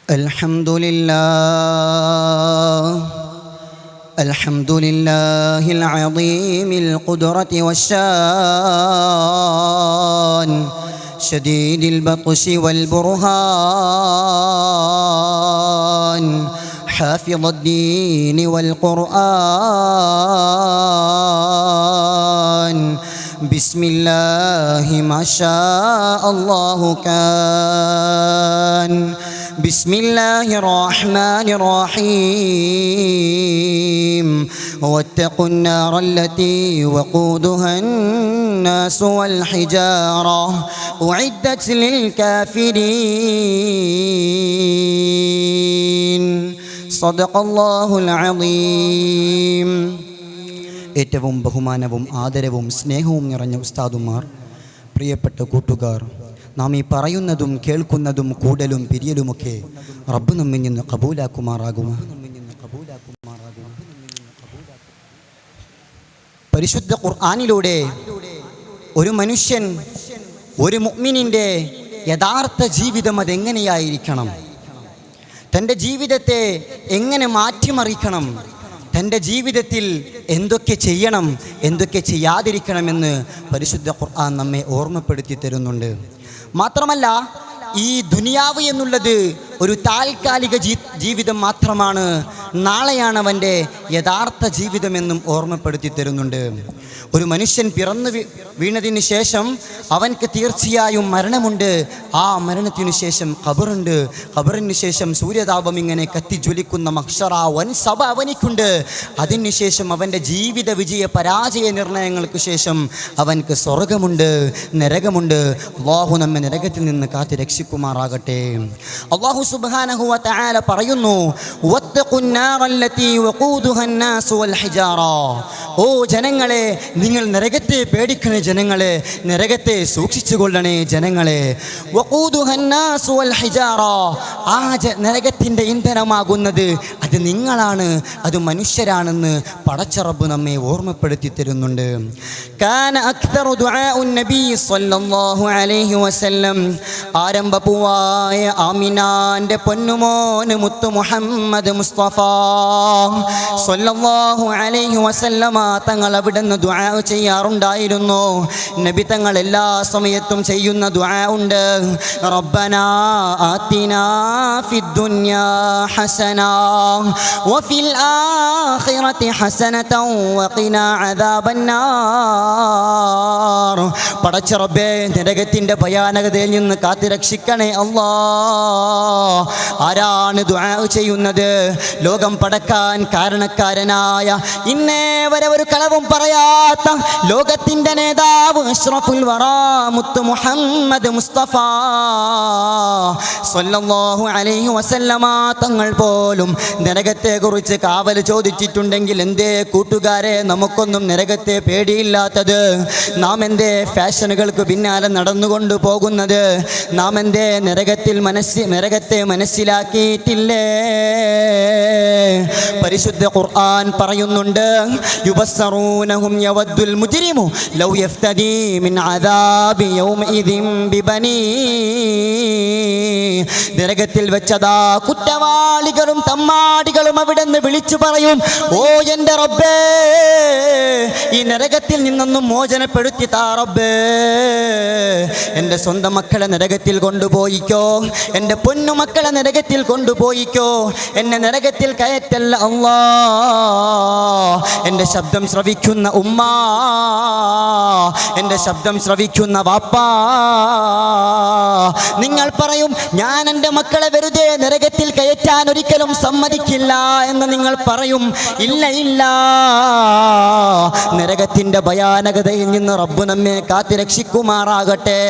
الحمد لله العظيم القدرة والشان شديد البطش والبرهان حافظ الدين والقرآن بسم الله ما شاء الله كان بسم الله الرحمن الرحيم واتقوا النار التي وقودها الناس والحجارة أعدت للكافرين صدق الله العظيم. ഏറ്റവും ബഹുമാനവും ആദരവും സ്നേഹവും നിറഞ്ഞ ഉസ്താദുമാർ, പ്രിയപ്പെട്ട കൂട്ടുകാർ, നാം ഈ പറയുന്നതും കേൾക്കുന്നതും കൂടലും പിരിയലുമൊക്കെ റബ്ബ് നമ്മിൽ നിന്ന് കബൂലാക്കുമാറാകുമോ. പരിശുദ്ധ ഖുർആനിലൂടെ ഒരു മനുഷ്യൻ, ഒരു മുഅ്മിനിൻ്റെ യഥാർത്ഥ ജീവിതം അതെങ്ങനെയായിരിക്കണം, തൻ്റെ ജീവിതത്തെ എങ്ങനെ മാറ്റിമറിക്കണം, തൻ്റെ ജീവിതത്തിൽ എന്തൊക്കെ ചെയ്യണം, എന്തൊക്കെ ചെയ്യാതിരിക്കണമെന്ന് പരിശുദ്ധ ഖുർആൻ നമ്മെ ഓർമ്മപ്പെടുത്തി തരുന്നുണ്ട്. മാത്രമല്ല, ഈ ദുനിയാവ് എന്നുള്ളത് ഒരു താൽക്കാലിക ജീവിതം മാത്രമാണ്, നാളെയാണ് അവൻ്റെ യഥാർത്ഥ ജീവിതമെന്നും ഓർമ്മപ്പെടുത്തി തരുന്നുണ്ട്. ഒരു മനുഷ്യൻ പിറന്നു വീണതിന് ശേഷം അവൻക്ക് തീർച്ചയായും മരണമുണ്ട്. ആ മരണത്തിനു ശേഷം ഖബറുണ്ട്. ഖബറിന് ശേഷം സൂര്യതാപം ഇങ്ങനെ കത്തിജ്വലിക്കുന്ന മഹ്ശറ വൻ സഭ അവനിക്കുണ്ട്. അതിനുശേഷം അവൻ്റെ ജീവിത വിജയ പരാജയ നിർണയങ്ങൾക്ക് ശേഷം അവൻക്ക് സ്വർഗമുണ്ട്, നരകമുണ്ട്. അല്ലാഹു നമ്മെ നരകത്തിൽ നിന്ന് കാത്ത് രക്ഷിക്കുമാറാകട്ടെ. അല്ലാഹു സുബ്ഹാനഹു വ തആല പറയുന്നു, വത്തഖുൻ നാറല്ലതി വഖൂദുഹാ അന്നാസു വൽ ഹിജാറ. ഓ ജനങ്ങളെ, നിങ്ങൾ നരകത്തെ പേടിക്കണേ ജനങ്ങളെ, നരകത്തെ സൂക്ഷിച്ചു കൊള്ളണേ ജനങ്ങളെ. വഖൂദുഹാ അന്നാസു വൽ ഹിജാറ. ആ നരകത്തിൻ്റെ ഇന്ധനമാകുന്നത് അത് നിങ്ങളാണ്, അത് മനുഷ്യരാണെന്ന് പടച്ച റബ്ബ് നമ്മെ ഓർമ്മപ്പെടുത്തി തരുന്നുണ്ട്. കാന അക്തറു ദുആഉൻ നബി സ്വല്ലല്ലാഹു അലൈഹി വസല്ലം. ആരംഭപൂവായ ആമിനാന്റെ പൊന്നുമോന് മുത്തു മുഹമ്മദ് മുസ്തഫ സ്വല്ലല്ലാഹു അലൈഹി വസല്ലമ തങ്ങൾ അവിടുന്ന് ദുആ ചെയ്യാറുണ്ടായിരുന്നു. നബി തങ്ങൾ എല്ലാ സമയത്തും ചെയ്യുന്ന ദുആ ഉണ്ട്. റബ്ബനാ ആതിനാ ഫിദ്ദുനിയാ ഹസനാ വഫിൽ ആഖിറതി ഹസനതൻ വഖിനാ അദാബന്നാർ. പടച്ച റബ്ബേ, നരകത്തിൻ്റെ ഭയാനകതയിൽ നിന്ന് കാത്ത് രക്ഷിക്കണേ അല്ലാ. ആരാണ് ദുആ ചെയ്യുന്നത്? ലോകം പടക്കാൻ കാരണക്കാരനായ, ഇന്നേ വരെ ഒരു കളവും പറയാത്ത ലോകത്തിൻ്റെ നേതാവ് അഷ്റഫുൽ വറാ മുത്ത് മുഹമ്മദ് മുസ്തഫ സ്വല്ലല്ലാഹു അലൈഹി വസല്ലമ തങ്ങൾ പോലും നരകത്തെക്കുറിച്ച് കാവൽ ചോദിച്ചിട്ടുണ്ടെങ്കിൽ എന്തേ കൂട്ടുകാരെ നമുക്കൊന്നും നരകത്തെ പേടിയില്ലാത്തത്? നാം എന്തേ ഫാഷനുകൾക്ക് പിന്നാലെ നടന്നുകൊണ്ട് പോകുന്നത്? നാം എന്തേ നരകത്തെ മനസ്സിലാക്കിയിട്ടില്ലേ? പരിശുദ്ധ ഖുർആൻ പറയുന്നുണ്ട്, യുബസ്സറൂനഹും യവദ്ദുൽ മുജ്രിമു ലൗ യഫ്തദി മിൻ അദാബി യൗമഇദിൻ ബിബനീ. നരകത്തിൽ വെച്ചതാ കുറ്റവാളികളും തമ്മാടികളും അവിടെ നിന്ന് വിളിച്ചു പറയും, ഓ എൻ്റെ റബ്ബേ, ഈ നരകത്തിൽ നിന്നൊന്നും മോചനപ്പെടുത്തി താ റബ്ബേ. എൻ്റെ സ്വന്തം മക്കളെ നരകത്തിൽ കൊണ്ടുപോയിക്കോ, എൻ്റെ പൊന്നുമക്കളെ നരകത്തിൽ കൊണ്ടുപോയിക്കോ, എന്നെ നരകത്തിൽ കയറ്റല്ല അല്ലാ. എൻ്റെ ശബ്ദം ശ്രവിക്കുന്ന ഉമ്മ, എൻ്റെ ശബ്ദം ശ്രവിക്കുന്ന വാപ്പാ, നിങ്ങൾ പറയും, ഞാൻ എൻ്റെ മക്കളെ വെറുതെ നരകത്തിൽ കയറ്റാൻ ഒരിക്കലും സമ്മതിക്കില്ല എന്ന് നിങ്ങൾ പറയും. ഇല്ല ഇല്ല, നരകത്തിൻ്റെ ഭയാനകതയിൽ നിന്ന് റബ്ബ് നമ്മെ കാത്ത് രക്ഷിക്കുമാറാകട്ടെ.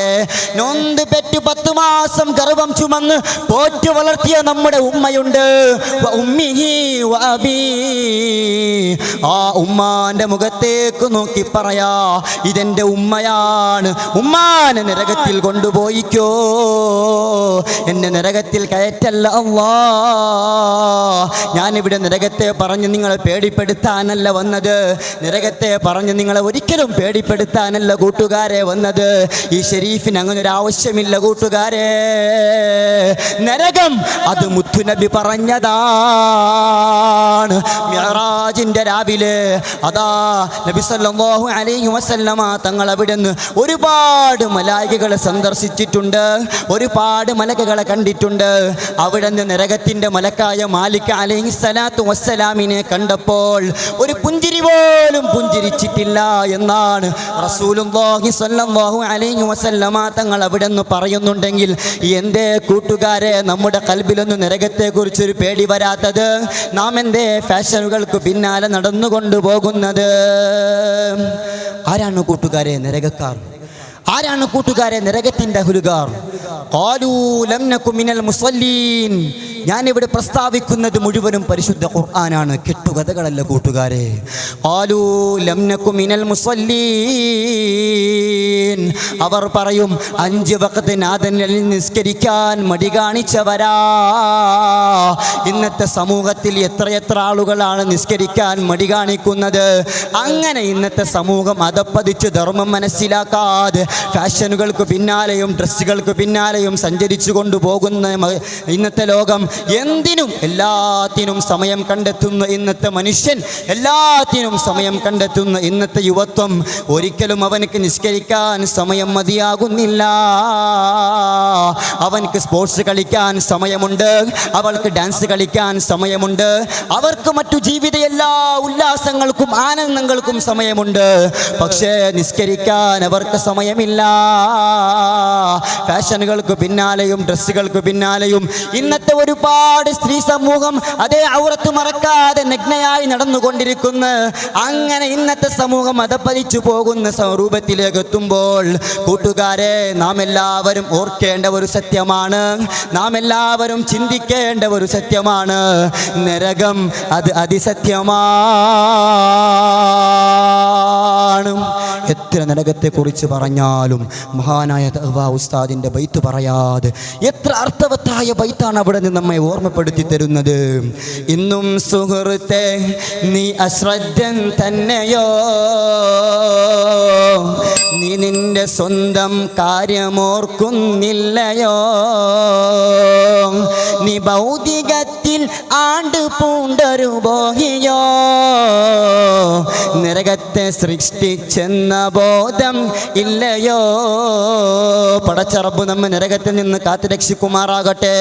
നൊന്ത് പെറ്റ് 10 മാസം ഗർഭം ചുമന്ന് പോറ്റു വളർത്തിയ നമ്മുടെ ഉമ്മയുണ്ട്. ആ ഉമ്മാന്റെ മുഖത്തേക്ക് നോക്കി പറയാ, ഇതെന്റെ ഉമ്മയാണ്, ഉമ്മാനെ നരകത്തിൽ കൊണ്ടുപോയിക്കോ, എന്നെ നരകത്തിൽ കയറ്റല്ല അല്ലാ. ഞാനിവിടെ നരകത്തെ പറഞ്ഞ് നിങ്ങളെ പേടിപ്പെടുത്താനല്ല വന്നത്, നരകത്തെ പറഞ്ഞ് നിങ്ങളെ ഒരിക്കലും പേടിപ്പെടുത്താനല്ല കൂട്ടുകാരെ വന്നത്. ഈ ഷെരീഫിന് അങ്ങനെ ഒരു ആവശ്യമില്ല കൂട്ടുകാരെ. നരകം അത് മുത്തുനബി പറഞ്ഞതാണ്. മിഅ്റാജിന്റെ രാവിലെ അതാ നബി സല്ലല്ലാഹു അലൈഹി വസല്ലമ തങ്ങൾ അവിടുന്ന് ഒരുപാട് മലായികകളെ സന്ദർശിച്ചിട്ടുണ്ട്, ഒരുപാട് മലക്കുകളെ കണ്ടിട്ടുണ്ട്. അവിടുന്ന് നരകത്തിന്റെ മലക്കായ മാലിക് അലൈഹി സ്വലാത്തു വസ്സലാമിനെ കണ്ടപ്പോൾ ഒരു പുഞ്ചിരി പോലും പുഞ്ചിരിച്ചിട്ടില്ല എന്നാണ് റസൂലുള്ളാഹി സ്വല്ലല്ലാഹു അലൈഹി വസല്ലമ തങ്ങൾ അവിടുന്ന് പറയുന്നുണ്ടെങ്കിൽ എന്തേ കൂട്ടുകാരെ നമ്മുടെ കൽബിലൊന്നും നരകത്തെ കുറിച്ചൊരു പേടി വരാത്തത്? നാം എന്തേ ഫാഷനുകൾക്ക് പിന്നാലെ നടന്നുകൊണ്ടു പോകുന്നത്? ആരാണ് കൂട്ടുകാരെ നരകക്കാർ? ആരാണ് കൂട്ടുകാരെ നരകത്തിന്റെ അഹ്ലുകാർ? ഖാലൂ ലം നകു മിനൽ മുസല്ലീൻ. ഞാനിവിടെ പ്രസ്താവിക്കുന്നത് മുഴുവനും പരിശുദ്ധ ഖുർആനാണ്, കെട്ടുകഥകളല്ല കൂട്ടുകാരെ. ഖാലൂ ലം നകു മിനൽ മുസല്ലീൻ. അവർ പറയും 5 വഖത്ത് നാഥനിൽ നിസ്കരിക്കാൻ മടി കാണിച്ചവരാ. ഇന്നത്തെ സമൂഹത്തിൽ എത്രയെത്ര ആളുകളാണ് നിസ്കരിക്കാൻ മടി കാണിക്കുന്നത്? അങ്ങനെ ഇന്നത്തെ സമൂഹം അതപ്പതിച്ച് ധർമ്മം മനസ്സിലാക്കാതെ ഫാഷനുകൾക്ക് പിന്നാലെയും ഡ്രസ്സുകൾക്ക് പിന്നാലെയും സഞ്ചരിച്ചു കൊണ്ടുപോകുന്ന ഇന്നത്തെ ലോകം എന്തിനും എല്ലാത്തിനും സമയം കണ്ടെത്തുന്ന ഇന്നത്തെ മനുഷ്യൻ, എല്ലാത്തിനും സമയം കണ്ടെത്തുന്ന ഇന്നത്തെ യുവത്വം ഒരിക്കലും അവനക്ക് നിസ്കരിക്കാൻ സമയം മതിയാകുന്നില്ല. അവനക്ക് സ്പോർട്സ് കളിക്കാൻ സമയമുണ്ട്, അവൾക്ക് ഡാൻസ് കളിക്കാൻ സമയമുണ്ട്, അവർക്ക് മറ്റു ജീവിത എല്ലാ ഉല്ലാസങ്ങൾക്കും ആനന്ദങ്ങൾക്കും സമയമുണ്ട്. പക്ഷേ നിസ്കരിക്കാൻ അവർക്ക് സമയമില്ല. ഫാഷനുകൾക്ക് പിന്നാലെയും ഡ്രസ്സുകൾക്ക് പിന്നാലെയും ഇന്നത്തെ ഒരുപാട് സ്ത്രീ സമൂഹം അതേ ഔറത്ത് മറക്കാതെ നഗ്നയായി നടന്നുകൊണ്ടിരിക്കുന്ന അങ്ങനെ ഇന്നത്തെ സമൂഹം അതപ്പതിച്ചു പോകുന്ന സ്വരൂപത്തിലേക്ക് എത്തുമ്പോൾ കൂട്ടുകാരെ നാം എല്ലാവരും ഓർക്കേണ്ട ഒരു സത്യമാണ്, നാം എല്ലാവരും ചിന്തിക്കേണ്ട ഒരു സത്യമാണ്, നരകം അത് അതിസത്യമാണ്. എത്ര നരകത്തെ കുറിച്ച് പറഞ്ഞാലും മഹാനായ തഅ്വാ ഉസ്താദിന്റെ ബൈത്ത് പറയാതെ എത്ര അർത്ഥവത്തായ ബൈത്താണ് അവിടെ നിന്ന് നമ്മെ ഓർമ്മപ്പെടുത്തി തരുന്നത്. ഇന്നും സുഹൃത്തെ നീ അശ്രദ്ധൻ തന്നെയോ, നീ നിന്റെ സ്വന്തം കാര്യമോർക്കുന്നില്ലയോ, നീ ഭൗതികത്തിൽ ആണ്ട് പൂണ്ടൊരു ബോഹിയോ, നരകത്തെ സൃഷ്ടിച്ചെന്ന ബോധം ഇല്ലയോ. പടച്ചറബ് നമ്മെ നരകത്തിൽ നിന്ന് കാത്തു രക്ഷിക്കുമാറാകട്ടെ.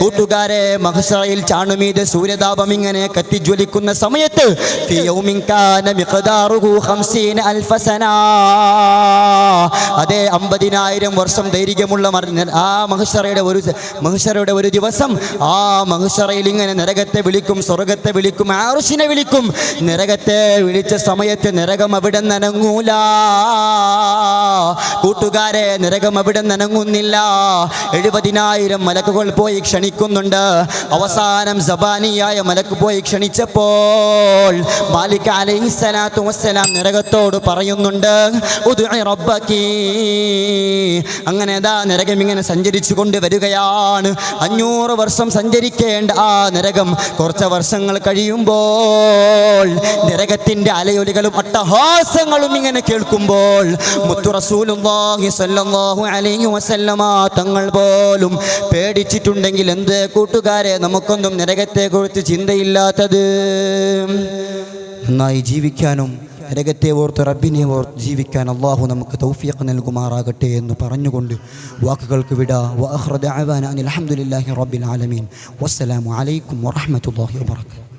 കൂട്ടുകാരെ മഹ്ശറയിൽ ചാണുമീതെ സൂര്യതാപം ഇങ്ങനെ കത്തിജ്വലിക്കുന്ന സമയത്ത് അതേ 50,000 വർഷം ദൈർഘ്യമുള്ള ആ മഹ്ശറയുടെ ഒരു ദിവസം ആ മഹ്ശറയിൽ ഇങ്ങനെ നരകത്തെ വിളിക്കും, സ്വർഗത്തെ വിളിക്കും, അർശിനെ വിളിക്കും. നരകത്തെ വിളിച്ച സമയത്ത് നരകം അവിടെ നനങ്ങൂല. കൂട്ടുകാരെ നരകം അവിടെ നനങ്ങുന്നില്ല. 70,000 മലക്കുകൾ പോയി ക്ഷണിക്കുന്നുണ്ട്. അവസാനം സബാനിയായ മലക്ക് പോയി ക്ഷണിച്ചപ്പോൾ മാലിക് അലൈഹി സ്വലാത്തു വസ്സലാം നരകത്തോട് പറയുന്നുണ്ട് ഉദ്ഉ റബ്ബകി. അങ്ങനെ അതാ നരകം ഇങ്ങനെ സഞ്ചരിച്ചു കൊണ്ട് വരികയാണ്. 500 വർഷം സഞ്ചരിക്കേണ്ട ആ നരകം കുറച്ച് വർഷങ്ങൾ കഴിയുമ്പോൾ നരകത്തിന്റെ അലയൊലികളും അട്ടഹാസങ്ങളും ഇങ്ങനെ കേൾക്കുമ്പോൾ മുത്തു റസൂലുള്ളാഹി സ്വല്ലല്ലാഹു അലൈഹി വസല്ലമ തങ്ങൾ പോലും പേടിച്ചിട്ടുണ്ടെങ്കിൽ എന്ത് കൂട്ടുകാരെ നമുക്കൊന്നും നരകത്തെ കുറിച്ച് ചിന്തയില്ലാത്തത്? നന്നായി ജീവിക്കാനും നരകത്തെ ഓർത്ത് റബ്ബിനെ ഓർത്ത് ജീവിക്കാൻ അല്ലാഹു നമുക്ക് തൗഫീഖ് നൽകുമാറാകട്ടെ എന്ന് പറഞ്ഞുകൊണ്ട് വാക്കുകൾക്ക് വിട. വഅഖിറു ദഅവാനാ അൽഹംദുലില്ലാഹി റബ്ബിൽ ആലമീൻ. വസ്സലാമു അലൈക്കും വറഹ്മത്തുള്ളാഹി വബറകാതുഹു.